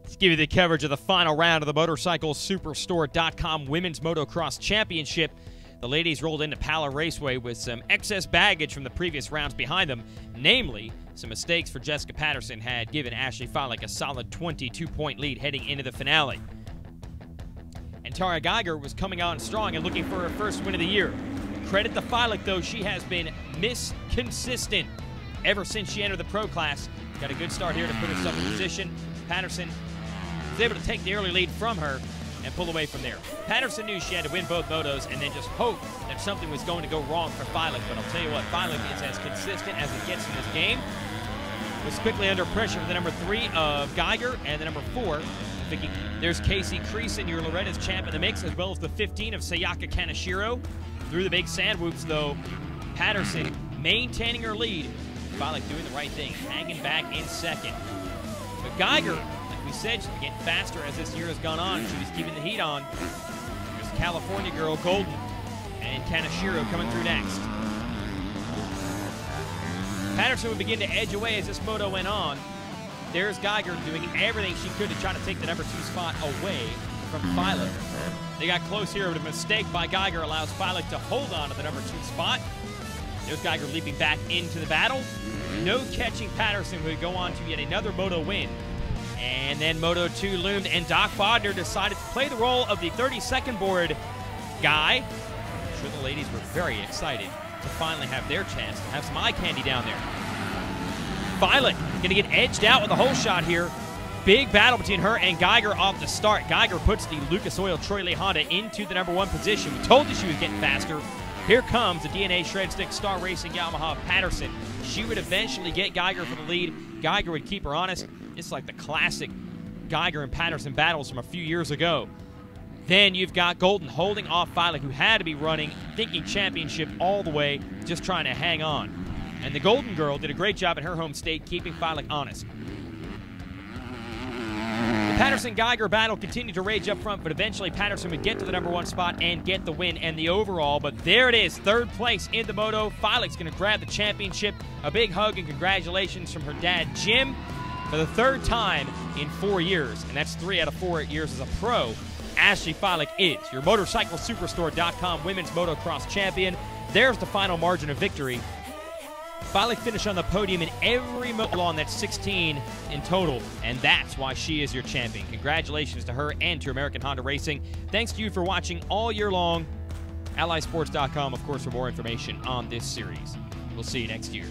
Let's give you the coverage of the final round of the MotorcycleSuperstore.com Women's Motocross Championship. The ladies rolled into Pala Raceway with some excess baggage from the previous rounds behind them. Namely, some mistakes for Jessica Patterson had given Ashley Fiolek a solid 22-point lead heading into the finale. And Tara Geiger was coming on strong and looking for her first win of the year. Credit to Fiolek, though, she has been consistent ever since she entered the pro class. Got a good start here to put herself in position. Patterson was able to take the early lead from her and pull away from there. Patterson knew she had to win both motos and then just hope that something was going to go wrong for Fiolek. But I'll tell you what, Fiolek is as consistent as it gets in this game. Was quickly under pressure with the number 3 of Geiger and the number 4. There's Casey Creason, your Loretta's champ in the mix, as well as the 15 of Sayaka Kaneshiro. Through the big sand whoops, though, Patterson maintaining her lead. Fiolek doing the right thing, hanging back in second. But Geiger, like we said, she's been getting faster as this year has gone on. She was keeping the heat on. There's California girl Golden and Kaneshiro coming through next. Patterson would begin to edge away as this moto went on. There's Geiger doing everything she could to try to take the number 2 spot away from Fiolek. They got close here, but a mistake by Geiger allows Fiolek to hold on to the number 2 spot. There's Geiger leaping back into the battle. No catching Patterson, who would go on to yet another moto win. And then Moto 2 loomed, and Doc Bodner decided to play the role of the 32nd board guy. I'm sure the ladies were very excited to finally have their chance to have some eye candy down there. Fiolek going to get edged out with a hole shot here. Big battle between her and Geiger off the start. Geiger puts the Lucas Oil Troy Lee Honda into the number 1 position. We told you she was getting faster. Here comes the DNA Shred Stick Star Racing Yamaha Patterson. She would eventually get Geiger for the lead. Geiger would keep her honest. It's like the classic Geiger and Patterson battles from a few years ago. Then you've got Golden holding off Fiolek, who had to be running, thinking championship all the way, just trying to hang on. And the Golden girl did a great job in her home state, keeping Fiolek honest. The Patterson-Geiger battle continued to rage up front, but eventually Patterson would get to the number 1 spot and get the win and the overall. But there it is, 3rd place in the moto. Fiolek's going to grab the championship. A big hug and congratulations from her dad, Jim, for the 3rd time in 4 years. And that's 3 out of 4 years as a pro. Ashley Fiolek is your MotorcycleSuperstore.com Women's Motocross Champion. There's the final margin of victory. Fiolek finished on the podium in every moto on that 16 in total, and that's why she is your champion. Congratulations to her and to American Honda Racing. Thanks to you for watching all year long. AllySports.com, of course, for more information on this series. We'll see you next year.